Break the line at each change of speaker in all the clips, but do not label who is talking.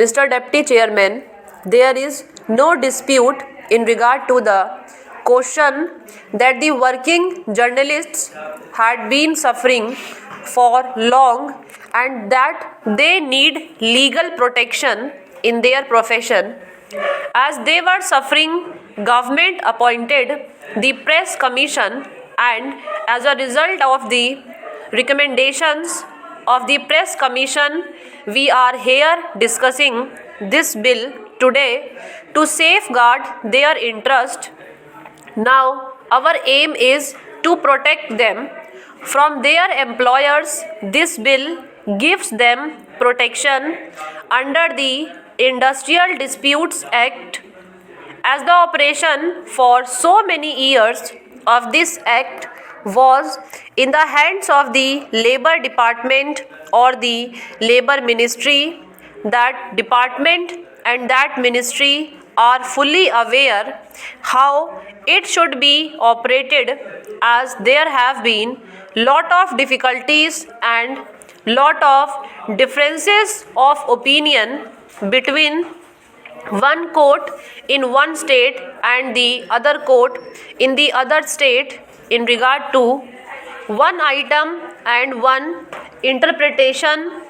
Mr. Deputy Chairman, there is no dispute in regard to the question that the working journalists had been suffering for long and that they need legal protection in their profession. As they were suffering, government appointed the Press Commission, and as a result of the recommendations of the Press Commission, we are here discussing this bill today to safeguard their interest. Now, our aim is to protect them from their employers. This bill gives them protection under the Industrial Disputes Act. As the operation for so many years of this act was in the hands of the Labour Department or the Labour Ministry, that department and that ministry are fully aware how it should be operated, as there have been lot of difficulties and lot of differences of opinion between one court in one state and the other court in the other state in regard to one item and one interpretation.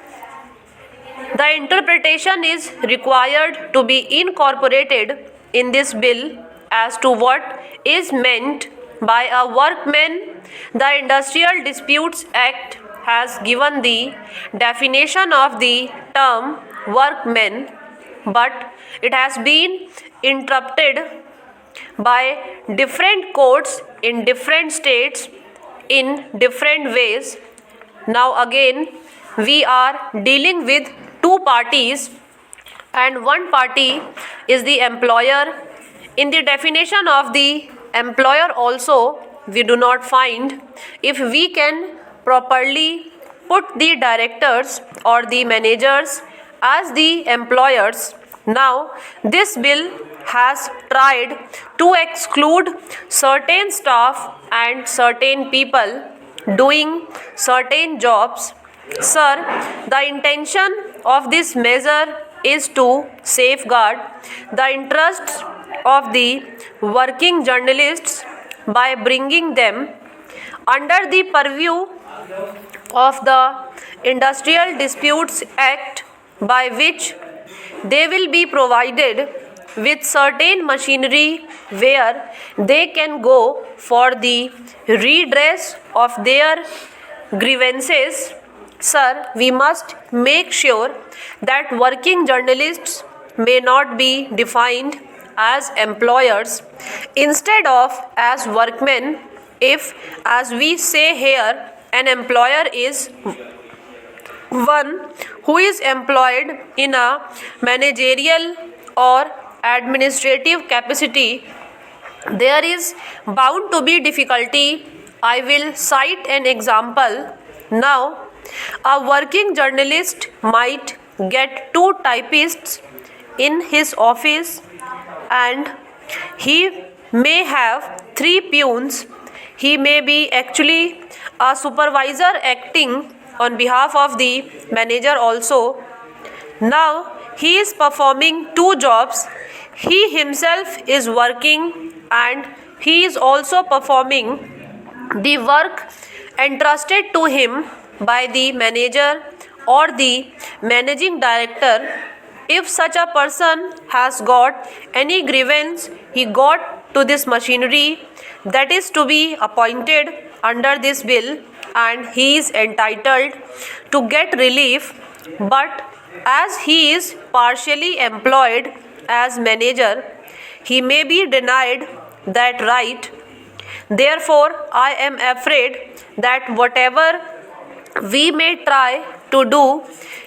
The interpretation is required to be incorporated in this bill as to what is meant by a workman. The Industrial Disputes Act has given the definition of the term workman, but it has been interpreted by different courts in different states in different ways. Now again, we are dealing with two parties, and one party is the employer. In the definition of the employer also, we do not find if we can properly put the directors or the managers as the employers. Now, this bill has tried to exclude certain staff and certain people doing certain jobs. Sir, the intention of this measure is to safeguard the interests of the working journalists by bringing them under the purview of the Industrial Disputes Act, by which they will be provided with certain machinery where they can go for the redress of their grievances. Sir, we must make sure that working journalists may not be defined as employers instead of as workmen. If, as we say here, an employer is one who is employed in a managerial or administrative capacity, there is bound to be difficulty. I will cite an example. Now, a working journalist might get two typists in his office, and he may have three peons. He may be actually a supervisor acting on behalf of the manager also. Now, he is performing two jobs. He himself is working and he is also performing the work entrusted to him by the manager or the managing director. If such a person has got any grievance, he got to this machinery that is to be appointed under this bill, and he is entitled to get relief. But as he is partially employed as manager, he may be denied that right. Therefore, I am afraid that whatever we may try to do,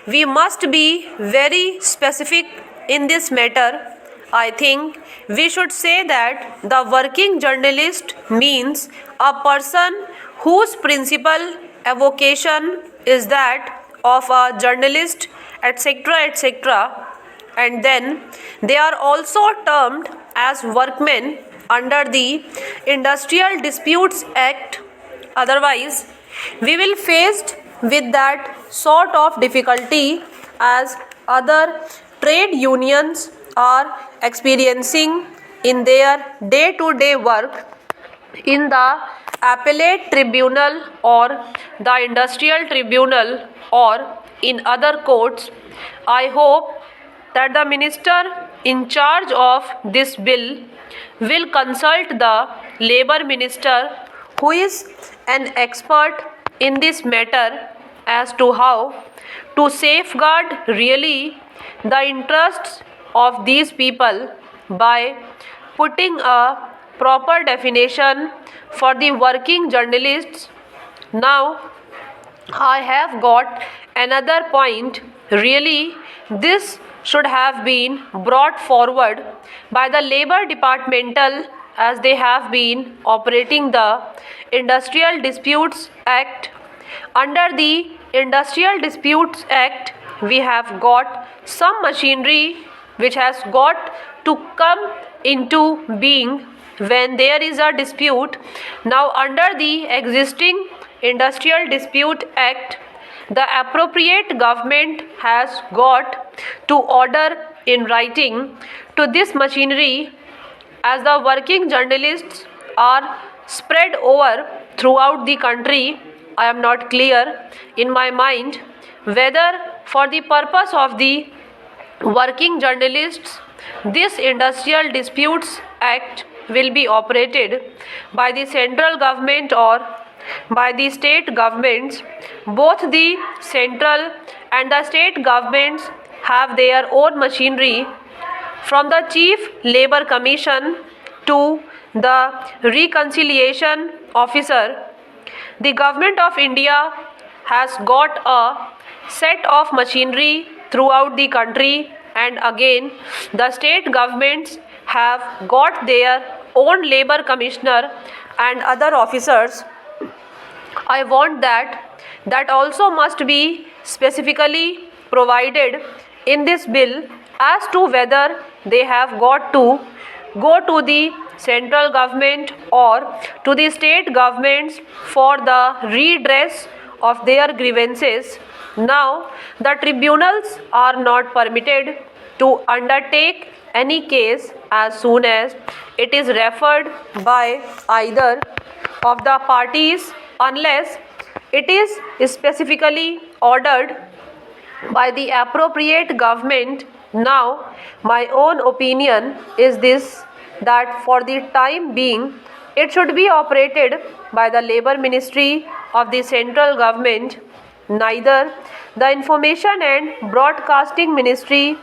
we must be very specific in this matter. I think we should say that the working journalist means a person whose principal avocation is that of a journalist, etc., etc. And then they are also termed as workmen under the Industrial Disputes Act. Otherwise, we will faced with that sort of difficulty as other trade unions are experiencing in their day-to-day work in the appellate tribunal or the industrial tribunal or in other courts. I hope that the minister in charge of this bill will consult the labor minister, who is an expert in this matter, as to how to safeguard really the interests of these people by putting a proper definition for the working journalists. Now, I have got another point. Really, this should have been brought forward by the Labor Departmental, as they have been operating the Industrial Disputes Act. Under the Industrial Disputes Act, we have got some machinery which has got to come into being when there is a dispute. Now, under the existing Industrial Dispute Act, the appropriate government has got to order in writing to this machinery, as the working journalists are spread over throughout the country. I am not clear in my mind whether for the purpose of the working journalists this Industrial Disputes Act will be operated by the central government or by the state governments. Both the central and the state governments have their own machinery, from the Chief Labour Commission to the Reconciliation Officer. The Government of India has got a set of machinery throughout the country, and again the state governments have got their own Labour Commissioner and other officers. I want that also must be specifically provided in this bill, as to whether they have got to go to the central government or to the state governments for the redress of their grievances. Now, the tribunals are not permitted to undertake any case as soon as it is referred by either of the parties, unless it is specifically ordered by the appropriate government. Now, my own opinion is this, that for the time being it should be operated by the Labour Ministry of the central government. Neither the Information and Broadcasting Ministry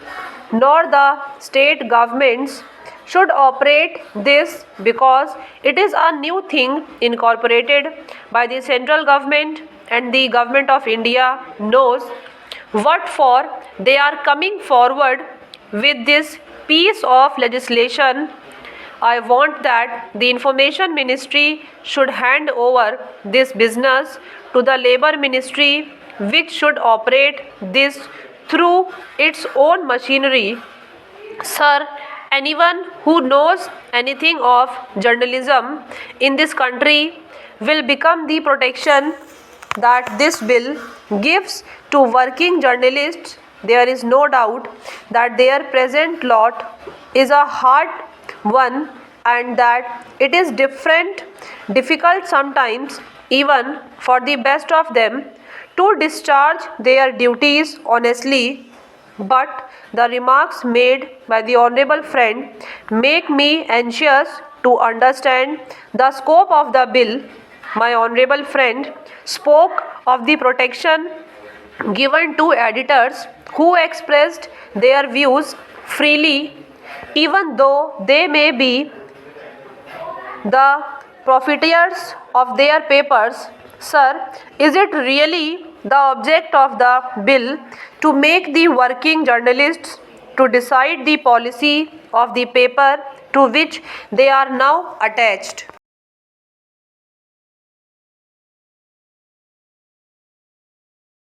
nor the state governments should operate this, because it is a new thing incorporated by the central government, and the Government of India knows what for they are coming forward with this piece of legislation. I want that the Information Ministry should hand over this business to the Labour Ministry, which should operate this through its own machinery. Sir, anyone who knows anything of journalism in this country will become the protection that this bill gives to working journalists. There is no doubt that their present lot is a hard one, and that it is difficult sometimes, even for the best of them, to discharge their duties honestly. But the remarks made by the honorable friend make me anxious to understand the scope of the bill. My honorable friend spoke of the protection given to editors who expressed their views freely, even though they may be the profiteers of their papers. Sir, is it really the object of the bill to make the working journalists to decide the policy of the paper to which they are now attached?